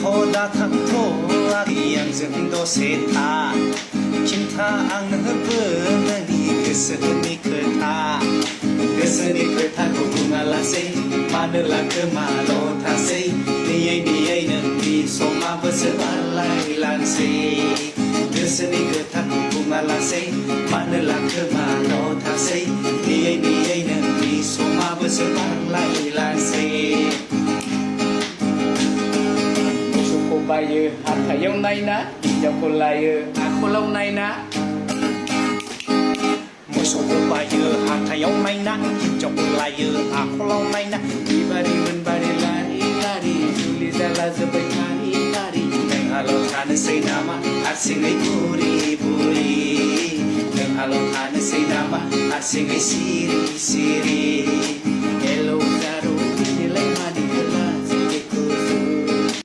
दा थांथ'आ आंजों दसे था खिन्था आंनोबो नोंनि गोसोनि खोथाखौ बुङा लासै मानो लाखो माल' थासै नेयै नोंनि समाबो जोबलांलायलांसै गोसोनि खोथाखौ बुङा लासै मानो लाखो माल' थासै नेयै नोंनि समाबो जोबलांलायलांसै मोसौखौ बायो हाथायाव नायना हिनजावखौ लायो आखलाव नायना मोसौखौ बायो हाथायाव नायना हिनजावखौ लायो आखलाव नायना बिबारि मोनबारि लारि जुलि जाला जोब्बाय फारि नोंहाल' थानोसै नामा हारसिङै बुरि नोंहाल' थानोसै नामा हारसिङै सिरि